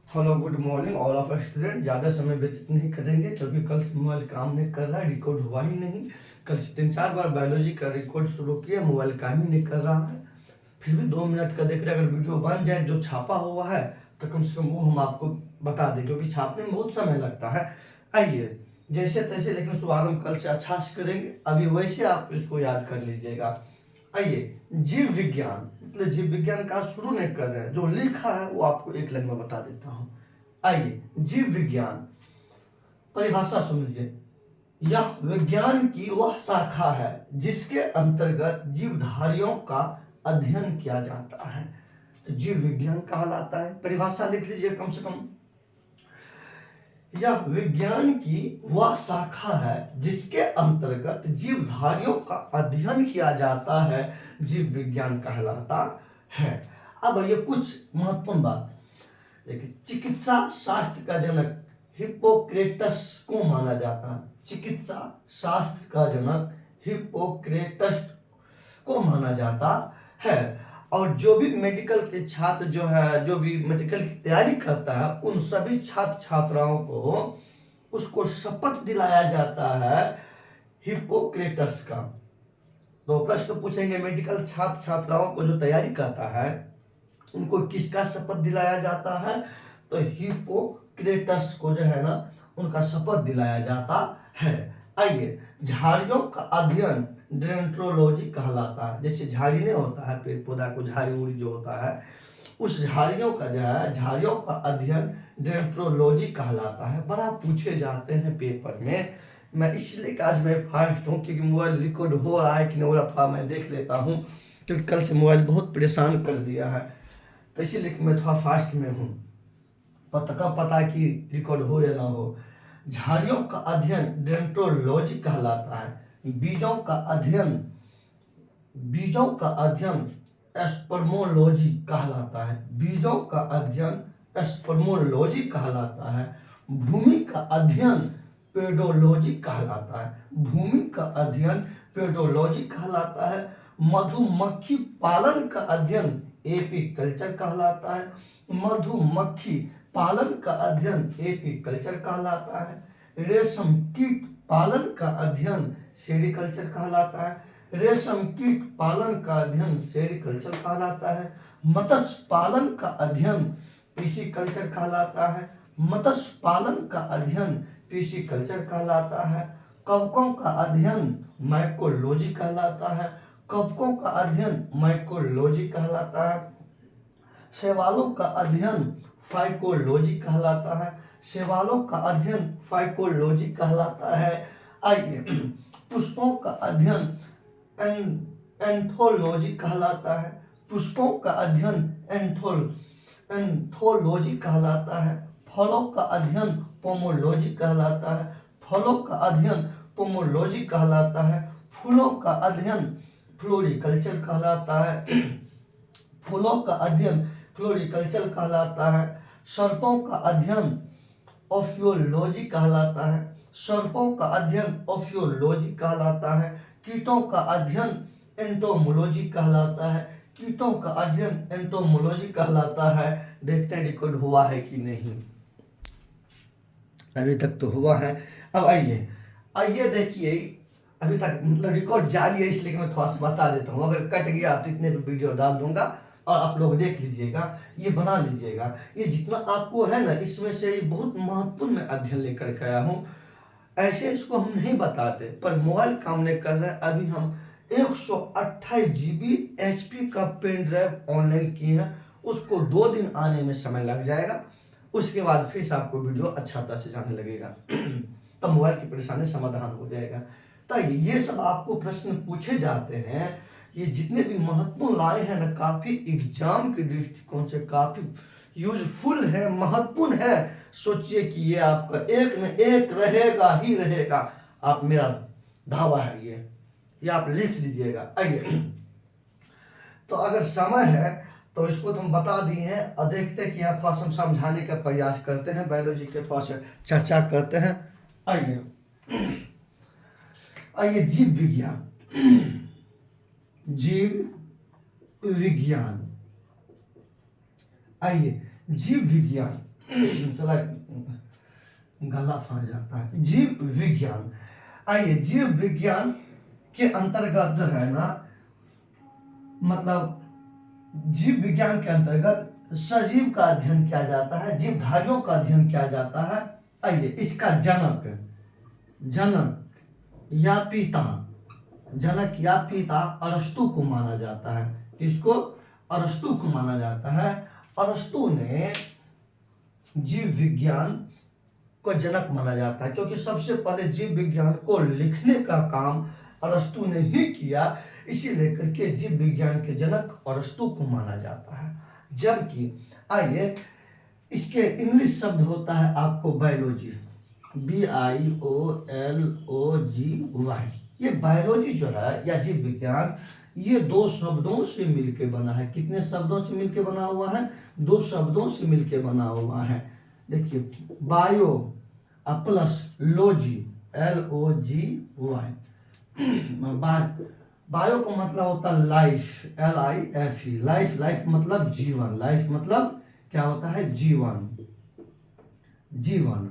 Hello good morning all of student. ज़्यादा समय व्यतीत नहीं करेंगे क्योंकि कल से मोबाइल काम नहीं कर रहा है, रिकॉर्ड हुआ ही नहीं। कल से 3-4 बार बायोलॉजी का रिकॉर्ड शुरू किया, मोबाइल काम ही नहीं कर रहा है। फिर भी 2 मिनट का देख रहे, अगर वीडियो बन जाए जो छापा हुआ है तो कम से कम वो हम आपको बता दें, क्योंकि छापने में बहुत समय लगता है। आइए जैसे तैसे लेकिन शुभारंभ कल से अच्छा से करेंगे, अभी वैसे आप इसको याद कर लीजिएगा। आइए, जीव विज्ञान मतलब जीव विज्ञान का शुरू नहीं कर रहे हैं, जो लिखा है वो आपको एक लाइन में बता देता हूँ। आइए, जीव विज्ञान परिभाषा समझिए। यह विज्ञान की वह शाखा है जिसके अंतर्गत जीवधारियों का अध्ययन किया जाता है, तो जीव विज्ञान कहलाता है। परिभाषा लिख लीजिए कम से कम। यह विज्ञान की वह शाखा है जिसके अंतर्गत जीवधारियों का अध्ययन किया जाता है, जीव विज्ञान कहलाता है। अब ये कुछ महत्वपूर्ण बात देखिए। चिकित्सा शास्त्र का जनक हिप्पोक्रेटस को माना जाता है। चिकित्सा शास्त्र का जनक हिप्पोक्रेटस को माना जाता है। और जो भी मेडिकल के छात्र जो है, जो भी मेडिकल की तैयारी करता है, उन सभी छात्र छात्राओं को उसको शपथ दिलाया जाता है हिप्पोक्रेटस का। तो प्रश्न पूछेंगे, मेडिकल छात्र छात्राओं को जो तैयारी करता है उनको किसका शपथ दिलाया जाता है? तो हिप्पोक्रेटस को जो है ना, उनका शपथ दिलाया जाता है। आइए, झाड़ियों का अध्ययन डेंट्रोलॉजी कहलाता है। जैसे झाड़ी नहीं होता है, पेड़ पौधा को झाड़ी उड़ी जो होता है, उस झाड़ियों का जो है, झाड़ियों का अध्ययन डेंट्रोलॉजी कहलाता है। बड़ा पूछे जाते हैं पेपर में। मैं इसलिए आज मैं फास्ट हूँ क्योंकि मोबाइल रिकॉर्ड हो रहा है कि नहीं हो रहा, मैं देख लेता हूँ, क्योंकि कल से मोबाइल बहुत परेशान कर दिया है, तो इसीलिए मैं थोड़ा फास्ट में हूँ। पता कि रिकॉर्ड हो या ना हो। झाड़ियों का अध्ययन डेंट्रोलॉजी कहलाता है। बीजों का अध्ययन एस्पर्मोलॉजी कहलाता है। बीजों का अध्ययन एस्पर्मोलॉजी कहलाता है। भूमि का अध्ययन पेडोलॉजी कहलाता है। भूमि का अध्ययन पेडोलॉजी कहलाता है। मधुमक्खी पालन का अध्ययन एपीकल्चर कहलाता है। मधुमक्खी पालन का अध्ययन एपीकल्चर कहलाता है। रेशम कीट पालन का अध्ययन सेरिकल्चर कहलाता है। रेशम कीट पालन का अध्ययन सेरिकल्चर कहलाता है। मत्स्य पालन का अध्ययन पिसीकल्चर कहलाता है। मत्स्य पालन का अध्ययन पिसीकल्चर कहलाता है। कवकों का अध्ययन माइकोलॉजी कहलाता है। कवकों का अध्ययन माइकोलॉजी कहलाता है। शैवालों का अध्ययन फाइकोलॉजी कहलाता है। शैवालों का अध्ययन फाइकोलॉजी कहलाता है। आइए, पुष्पों का अध्ययन एंथोलॉजी कहलाता है। पुष्पों का अध्ययन एंथोलॉजी कहलाता है। फलों का अध्ययन पोमोलॉजी कहलाता है। फलों का अध्ययन पोमोलॉजी कहलाता है। फूलों का अध्ययन फ्लोरिकल्चर कहलाता है। फूलों का अध्ययन फ्लोरिकल्चर कहलाता है। सर्पों का अध्ययन ओफियोलॉजी कहलाता है। सर्पों का अध्ययन ओफियोलॉजी कहलाता है। कीटों का अध्ययन एंटोमोलॉजी कहलाता है। कीटों का अध्ययन एंटोमोलॉजी कहलाता है। देखते हैं रिकॉर्ड हुआ है कि नहीं। अभी तक तो हुआ है। अब आइए देखिए, अभी तक मतलब रिकॉर्ड जारी है, इसलिए मैं थोड़ा सा बता देता हूँ। अगर कट गया तो इतने भी वीडियो डाल दूंगा और आप लोग देख लीजिएगा, ये बना लीजिएगा। ये जितना आपको है ना, इसमें से ये बहुत महत्वपूर्ण मैं अध्ययन लेकर के आया हूँ। ऐसे इसको हम नहीं बताते, पर मोबाइल काम नहीं कर रहे हैं। अभी हम 128 GB HP का पेन ड्राइव ऑनलाइन किए हैं, उसको 2 दिन आने में समय लग जाएगा। उसके बाद फिर से आपको वीडियो अच्छा तरह से जाने लगेगा तब मोबाइल की परेशानी समाधान हो जाएगा। तो ये सब आपको प्रश्न पूछे जाते हैं, ये जितने भी महत्वपूर्ण लाए हैं ना, काफी एग्जाम के दृष्टिकोण से काफी यूजफुल है, महत्वपूर्ण है। सोचिए कि ये आपका एक न एक रहेगा ही रहेगा। आप मेरा दावा है ये आप लिख लीजिएगा। आइए, तो अगर समय है तो इसको तो हम बता दिए हैं, और देखते हैं कि यहाँ थोड़ा सा समझाने का प्रयास करते हैं, बायोलॉजी के थोड़ा सा चर्चा करते हैं। आइए जीव विज्ञान। जीव विज्ञान। आइए, जीव विज्ञान चला गला फंस जाता है। जीव विज्ञान, आइए जीव विज्ञान के अंतर्गत जो है ना, मतलब जीव विज्ञान के अंतर्गत सजीव का अध्ययन किया जाता है, जीवधारियों का अध्ययन किया जाता है। आइए इसका जनक या पिता, जनक या पिता अरस्तु को माना जाता है। किसको? अरस्तु को माना जाता है। अरस्तु ने जीव विज्ञान को जनक माना जाता है, क्योंकि सबसे पहले जीव विज्ञान को लिखने का काम अरस्तु ने ही किया, इसी लेकर के जीव विज्ञान के जनक अरस्तु को माना जाता है। जबकि आइए इसके इंग्लिश शब्द होता है आपको बायोलॉजी, BIOLOGY। ये बायोलॉजी जो है या जीव विज्ञान, ये दो शब्दों से मिलके बना है। कितने शब्दों से मिलके बना हुआ है? दो शब्दों से मिलके बना हुआ है। देखिए bio plus logy, LOGY। Bio का मतलब होता है लाइफ, LIFE, लाइफ मतलब जीवन, लाइफ मतलब क्या होता है? जीवन।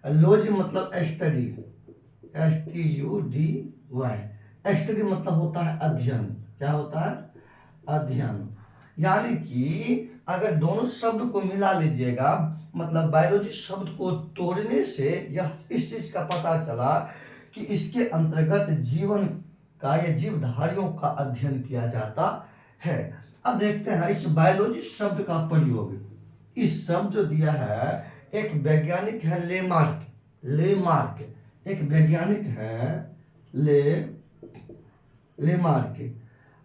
लॉजी मतलब स्टडी, STUDY। स्टडी मतलब होता है अध्ययन। क्या होता है? अध्ययन। यानी कि अगर दोनों शब्द को मिला लीजिएगा, मतलब बायोलॉजी शब्द को तोड़ने से यह इस चीज का पता चला कि इसके अंतर्गत जीवन का या जीवधारियों का अध्ययन किया जाता है। अब देखते हैं इस बायोलॉजी शब्द का प्रयोग। इस शब्द जो दिया है, एक वैज्ञानिक है लेमार्क, एक वैज्ञानिक है लेमार्क,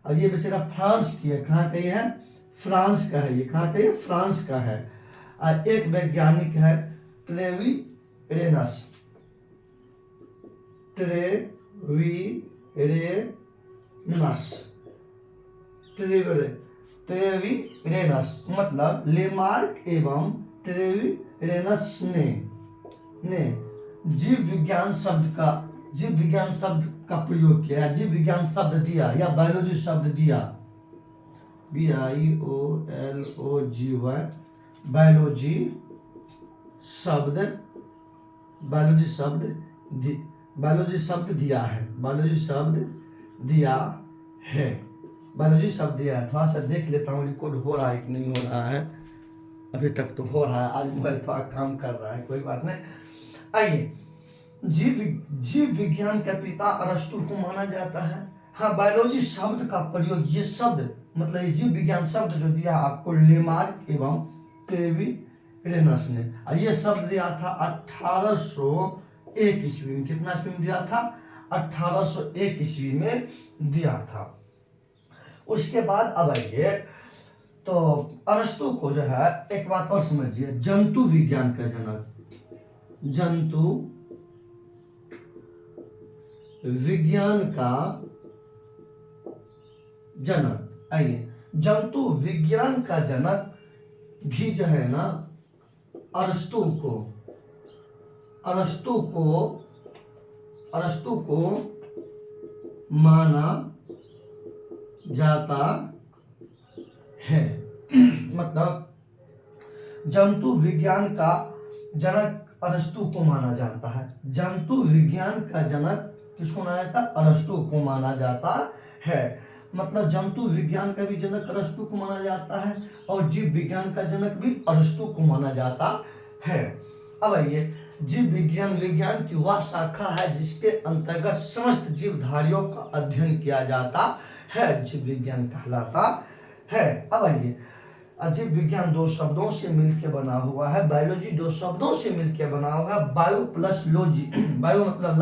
और ये बेचारा फ्रांस की है। कहाँ का ये है? फ्रांस का है। ये कहाँ का? ये फ्रांस का है। और एक वैज्ञानिक है ट्रेवीरेनस, मतलब लेमार्क एवं ट्रेवीरेनस ने जीव विज्ञान शब्द का प्रयोग किया, जीव विज्ञान शब्द दिया या बायोलॉजी शब्द दिया, BIOLOGY, बायोलॉजी शब्द दिया है। थोड़ा सा देख लेता हूँ रिकॉर्ड हो रहा है कि नहीं हो रहा है। अभी तक तो हो रहा है, आज मोबाइल थोड़ा काम कर रहा है, कोई बात नहीं। आइए जीव विज्ञान का पिता अरस्तु को माना जाता है। हाँ, बायोलॉजी शब्द का प्रयोग, ये शब्द मतलब ये जीव विज्ञान शब्द जो दिया आपको लेमार्क एवं ट्रेवीरेनस ने, ये शब्द दिया था 1801 ईस्वी में। कितना ईस्वी में दिया था? 1801 ईस्वी में दिया था। उसके बाद अब आइए, तो अरस्तु को जो है एक बात और समझिए, जंतु विज्ञान का जनक, जंतु विज्ञान का जनक। आइए जंतु विज्ञान का जनक भी जो है ना, अरस्तु को माना जाता है। मतलब जंतु विज्ञान का जनक अरस्तु को माना जाता है। जंतु विज्ञान का जनक किसको माना जाता है? अरस्तु को माना जाता है। मतलब जंतु विज्ञान का भी जनक अरस्तु को माना जाता है और जीव विज्ञान का जनक भी अरस्तु को माना जाता है। अब आइए, जीव विज्ञान की वह शाखा है जिसके अंतर्गत समस्त जीवधारियों का अध्ययन किया जाता है, जीव विज्ञान कहलाता है। अब आइए, जीव विज्ञान दो शब्दों से मिलकर बना हुआ है, बायोलॉजी दो शब्दों से मिलकर बना हुआ है, बायो प्लस लॉजी। बायो मतलब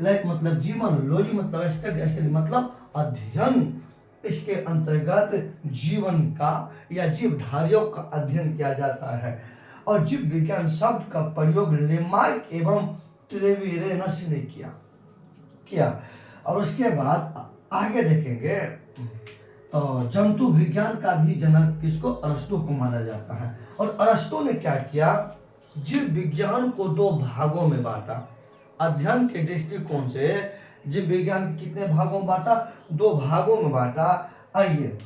लाइफ मतलब जीवन, लॉजी मतलब स्टडी मतलब अध्ययन। इसके अंतर्गत जीवन का या जीवधारियों का अध्ययन किया जाता है। और जीव विज्ञान शब्द का प्रयोग लेमार्क एवं ट्रेवीरेनस ने किया। और उसके बाद आगे देखेंगे, तो जंतु विज्ञान का भी जनक किसको? अरस्तु को माना जाता है। और अरस्तु ने क्या किया? जीव विज्ञान को दो भागों में बांटा। अध्ययन के दृष्टिकोण से जीव विज्ञान के कितने भागों में बांटा? दो भागों में बांटा। आइए,